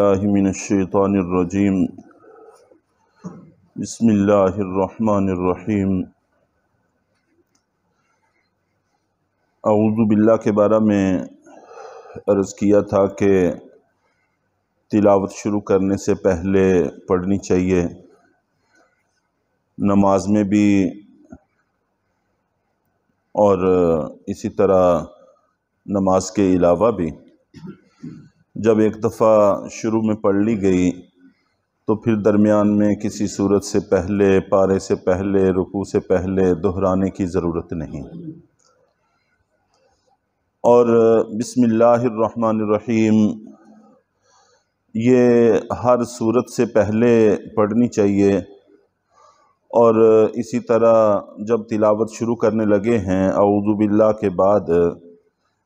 باللہ من الشیطان الرجیم بسم اللہ الرحمن الرحیم۔ اعوذ باللہ کے بارے میں عرض کیا تھا کہ تلاوت شروع کرنے سے پہلے پڑھنی چاہیے، نماز میں بھی اور اسی طرح نماز کے علاوہ بھی جب ایک دفعہ شروع میں پڑھ لی گئی تو پھر درمیان میں کسی سورت سے پہلے، پارے سے پہلے، رکوع سے پہلے دہرانے کی ضرورت نہیں۔ اور بسم اللہ الرحمن الرحیم یہ ہر سورت سے پہلے پڑھنی چاہیے، اور اسی طرح جب تلاوت شروع کرنے لگے ہیں اعوذ باللہ کے بعد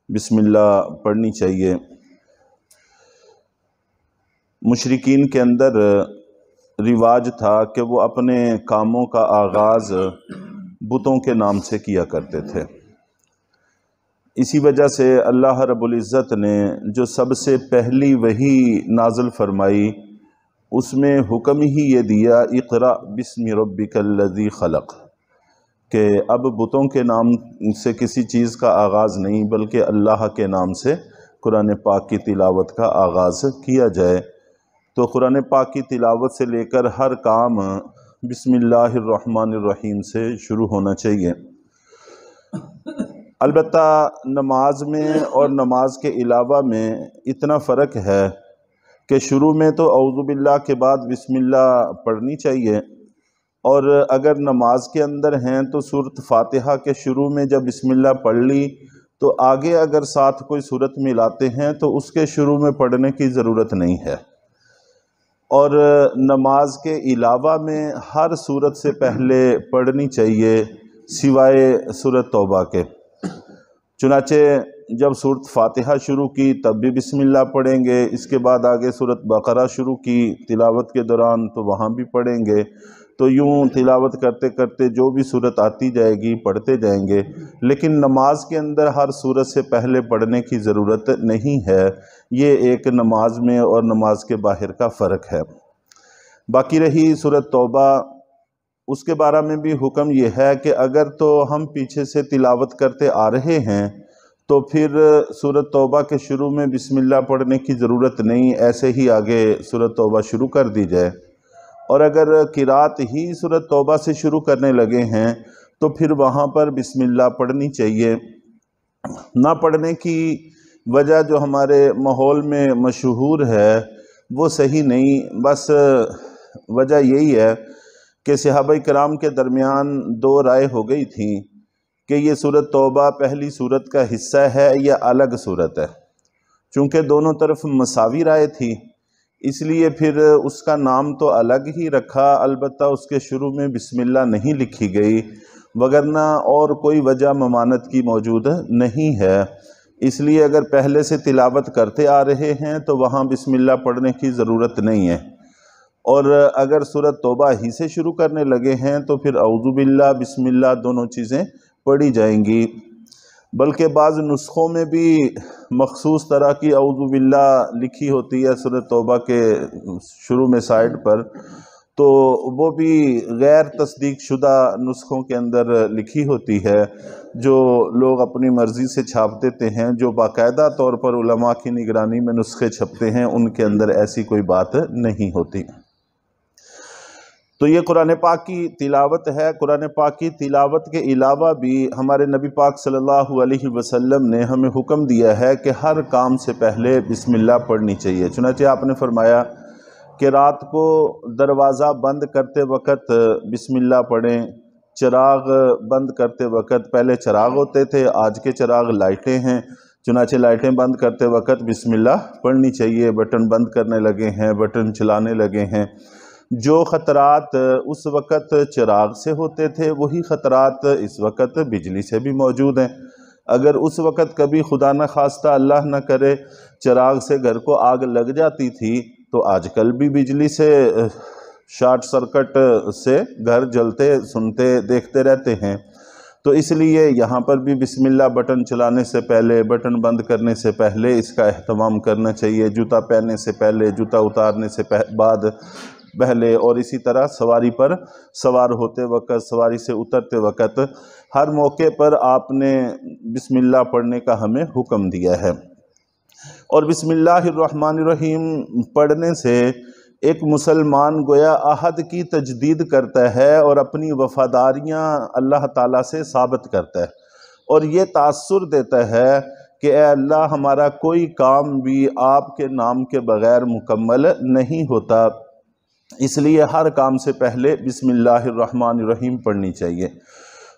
بسم اللہ پڑھنی چاہیے۔ مشرکین کے اندر رواج تھا کہ وہ اپنے کاموں کا آغاز بتوں کے نام سے کیا کرتے تھے۔ اسی وجہ سے اللہ رب العزت نے جو سب سے پہلی وحی نازل فرمائی اس میں حکم ہی یہ دیا اقرأ بسم ربک الذی خلق، کہ اب بتوں کے نام سے کسی چیز کا آغاز نہیں بلکہ اللہ کے نام سے قرآن پاک کی تلاوت کا آغاز کیا جائے۔ تو قرآن پاک کی تلاوت سے لے کر ہر کام بسم اللہ الرحمن الرحیم سے شروع ہونا چاہیے۔ البتہ نماز میں اور نماز کے علاوہ میں اتنا فرق ہے کہ شروع میں تو اعوذ باللہ کے بعد بسم اللہ پڑھنی چاہیے، اور اگر نماز کے اندر ہیں تو سورۃ فاتحہ کے شروع میں جب بسم اللہ پڑھ لی تو آگے اگر ساتھ کوئی سورت ملاتے ہیں تو اس کے شروع میں پڑھنے کی ضرورت نہیں ہے۔ اور نماز کے علاوہ میں ہر سورت سے پہلے پڑھنی چاہیے سوائے سورۃ توبہ کے۔ چنانچہ جب سورۃ فاتحہ شروع کی تب بھی بسم اللہ پڑھیں گے، اس کے بعد آگے سورۃ بقرہ شروع کی تلاوت کے دوران تو وہاں بھی پڑھیں گے، تو یوں تلاوت کرتے کرتے جو بھی سورت آتی جائے گی پڑھتے جائیں گے، لیکن نماز کے اندر ہر سورت سے پہلے پڑھنے کی ضرورت نہیں ہے۔ یہ ایک نماز میں اور نماز کے باہر کا فرق ہے۔ باقی رہی سورۃ توبہ، اس کے بارے میں بھی حکم یہ ہے کہ اگر تو ہم پیچھے سے تلاوت کرتے آ رہے ہیں تو پھر سورۃ توبہ کے شروع میں بسم اللہ پڑھنے کی ضرورت نہیں، ایسے ہی آگے سورۃ توبہ شروع کر دی جائے۔ اور اگر قرات ہی سورۃ توبہ سے شروع کرنے لگے ہیں تو پھر وہاں پر بسم اللہ پڑھنی چاہیے۔ نہ پڑھنے کی وجہ جو ہمارے ماحول میں مشہور ہے وہ صحیح نہیں، بس وجہ یہی ہے کہ صحابہ کرام کے درمیان دو رائے ہو گئی تھیں کہ یہ سورۃ توبہ پہلی سورت کا حصہ ہے یا الگ سورت ہے۔ چونکہ دونوں طرف مساوی رائے تھی اس لیے پھر اس کا نام تو الگ ہی رکھا، البتہ اس کے شروع میں بسم اللہ نہیں لکھی گئی، وگرنہ اور کوئی وجہ ممانعت کی موجود نہیں ہے۔ اس لیے اگر پہلے سے تلاوت کرتے آ رہے ہیں تو وہاں بسم اللہ پڑھنے کی ضرورت نہیں ہے، اور اگر سورۃ توبہ ہی سے شروع کرنے لگے ہیں تو پھر اعوذ باللہ بسم اللہ دونوں چیزیں پڑھی جائیں گی۔ بلکہ بعض نسخوں میں بھی مخصوص طرح کی اعوذ باللہ لکھی ہوتی ہے سورۃ توبہ کے شروع میں سائڈ پر، تو وہ بھی غیر تصدیق شدہ نسخوں کے اندر لکھی ہوتی ہے جو لوگ اپنی مرضی سے چھاپ دیتے ہیں۔ جو باقاعدہ طور پر علماء کی نگرانی میں نسخے چھپتے ہیں ان کے اندر ایسی کوئی بات نہیں ہوتی۔ تو یہ قرآن پاک کی تلاوت ہے۔ قرآن پاک کی تلاوت کے علاوہ بھی ہمارے نبی پاک صلی اللہ علیہ وسلم نے ہمیں حکم دیا ہے کہ ہر کام سے پہلے بسم اللہ پڑھنی چاہیے۔ چنانچہ آپ نے فرمایا کہ رات کو دروازہ بند کرتے وقت بسم اللہ پڑھیں، چراغ بند کرتے وقت، پہلے چراغ ہوتے تھے آج کے چراغ لائٹیں ہیں، چنانچہ لائٹیں بند کرتے وقت بسم اللہ پڑھنی چاہیے۔ بٹن بند کرنے لگے ہیں، بٹن چلانے لگے ہیں، جو خطرات اس وقت چراغ سے ہوتے تھے وہی خطرات اس وقت بجلی سے بھی موجود ہیں۔ اگر اس وقت کبھی خدا نہ خواستہ اللہ نہ کرے چراغ سے گھر کو آگ لگ جاتی تھی تو آج کل بھی بجلی سے شارٹ سرکٹ سے گھر جلتے سنتے دیکھتے رہتے ہیں۔ تو اس لیے یہاں پر بھی بسم اللہ بٹن چلانے سے پہلے، بٹن بند کرنے سے پہلے اس کا اہتمام کرنا چاہیے، جوتا پہننے سے پہلے، جوتا اتارنے سے بعد پہلے، اور اسی طرح سواری پر سوار ہوتے وقت، سواری سے اترتے وقت، ہر موقع پر آپ نے بسم اللہ پڑھنے کا ہمیں حکم دیا ہے۔ اور بسم اللہ الرحمن الرحیم پڑھنے سے ایک مسلمان گویا عہد کی تجدید کرتا ہے اور اپنی وفاداریاں اللہ تعالیٰ سے ثابت کرتا ہے، اور یہ تاثر دیتا ہے کہ اے اللہ ہمارا کوئی کام بھی آپ کے نام کے بغیر مکمل نہیں ہوتا، اس لیے ہر کام سے پہلے بسم اللہ الرحمن الرحیم پڑھنی چاہیے۔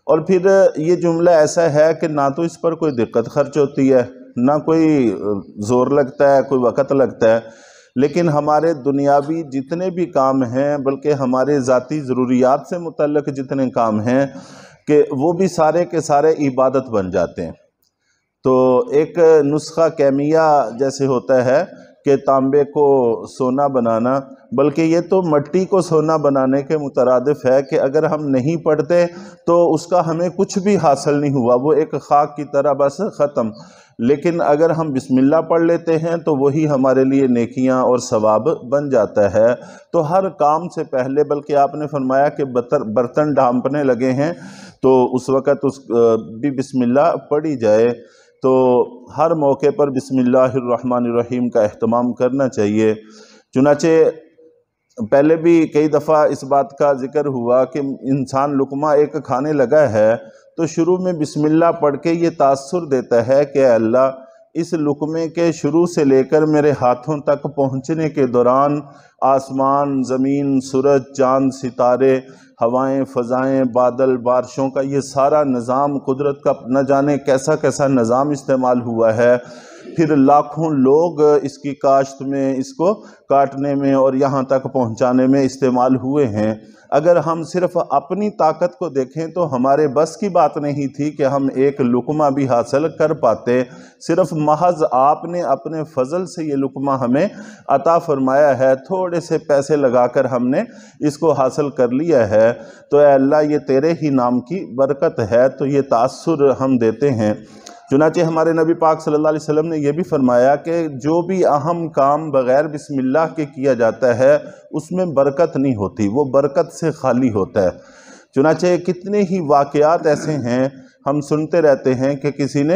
اور پھر یہ جملہ ایسا ہے کہ نہ تو اس پر کوئی دقت خرچ ہوتی ہے، نہ کوئی زور لگتا ہے، کوئی وقت لگتا ہے، لیکن ہمارے دنیاوی جتنے بھی کام ہیں، بلکہ ہمارے ذاتی ضروریات سے متعلق جتنے کام ہیں، کہ وہ بھی سارے کے سارے عبادت بن جاتے ہیں۔ تو ایک نسخہ کیمیا جیسے ہوتا ہے کہ تانبے کو سونا بنانا، بلکہ یہ تو مٹی کو سونا بنانے کے مترادف ہے کہ اگر ہم نہیں پڑھتے تو اس کا ہمیں کچھ بھی حاصل نہیں ہوا، وہ ایک خاک کی طرح بس ختم۔ لیکن اگر ہم بسم اللہ پڑھ لیتے ہیں تو وہی ہمارے لیے نیکیاں اور ثواب بن جاتا ہے۔ تو ہر کام سے پہلے، بلکہ آپ نے فرمایا کہ برتن ڈھانپنے لگے ہیں تو اس وقت بھی بسم اللہ پڑھی جائے، تو ہر موقع پر بسم اللہ الرحمن الرحیم کا اہتمام کرنا چاہیے۔ چنانچہ پہلے بھی کئی دفعہ اس بات کا ذکر ہوا کہ انسان لقمہ ایک کھانے لگا ہے تو شروع میں بسم اللہ پڑھ کے یہ تاثر دیتا ہے کہ اے اللہ اس لقمے کے شروع سے لے کر میرے ہاتھوں تک پہنچنے کے دوران آسمان، زمین، سورج، چاند، ستارے، ہوائیں، فضائیں، بادل، بارشوں کا یہ سارا نظام، قدرت کا نہ جانے کیسا کیسا نظام استعمال ہوا ہے، پھر لاکھوں لوگ اس کی کاشت میں، اس کو کاٹنے میں اور یہاں تک پہنچانے میں استعمال ہوئے ہیں۔ اگر ہم صرف اپنی طاقت کو دیکھیں تو ہمارے بس کی بات نہیں تھی کہ ہم ایک لقمہ بھی حاصل کر پاتے، صرف محض آپ نے اپنے فضل سے یہ لقمہ ہمیں عطا فرمایا ہے، تھوڑے سے پیسے لگا کر ہم نے اس کو حاصل کر لیا ہے، تو اے اللہ یہ تیرے ہی نام کی برکت ہے، تو یہ تاثر ہم دیتے ہیں۔ چنانچہ ہمارے نبی پاک صلی اللہ علیہ وسلم نے یہ بھی فرمایا کہ جو بھی اہم کام بغیر بسم اللہ کے کیا جاتا ہے اس میں برکت نہیں ہوتی، وہ برکت سے خالی ہوتا ہے۔ چنانچہ کتنے ہی واقعات ایسے ہیں ہم سنتے رہتے ہیں کہ کسی نے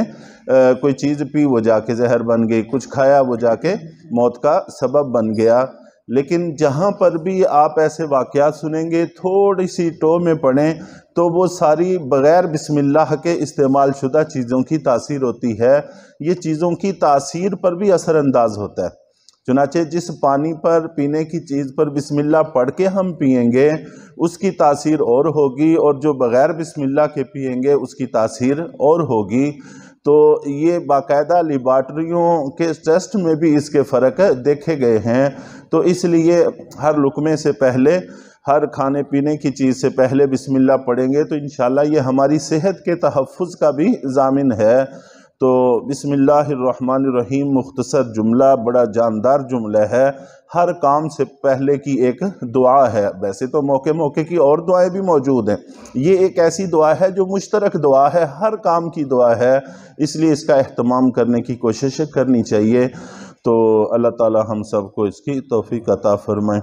کوئی چیز پی وہ جا کے زہر بن گئی، کچھ کھایا وہ جا کے موت کا سبب بن گیا، لیکن جہاں پر بھی آپ ایسے واقعات سنیں گے تھوڑی سی ٹو میں پڑھیں تو وہ ساری بغیر بسم اللہ کے استعمال شدہ چیزوں کی تاثیر ہوتی ہے، یہ چیزوں کی تاثیر پر بھی اثر انداز ہوتا ہے۔ چنانچہ جس پانی پر، پینے کی چیز پر بسم اللہ پڑھ کے ہم پئیں گے اس کی تاثیر اور ہوگی، اور جو بغیر بسم اللہ کے پئیں گے اس کی تاثیر اور ہوگی۔ تو یہ باقاعدہ لیبارٹریوں کے ٹیسٹ میں بھی اس کے فرق دیکھے گئے ہیں۔ تو اس لیے ہر لقمے سے پہلے، ہر کھانے پینے کی چیز سے پہلے بسم اللہ پڑھیں گے تو انشاءاللہ یہ ہماری صحت کے تحفظ کا بھی ضامن ہے۔ تو بسم اللہ الرحمن الرحیم مختصر جملہ، بڑا جاندار جملہ ہے، ہر کام سے پہلے کی ایک دعا ہے۔ ویسے تو موقع موقع کی اور دعائیں بھی موجود ہیں، یہ ایک ایسی دعا ہے جو مشترک دعا ہے، ہر کام کی دعا ہے، اس لیے اس کا اہتمام کرنے کی کوشش کرنی چاہیے۔ تو اللہ تعالی ہم سب کو اس کی توفیق عطا فرمائے۔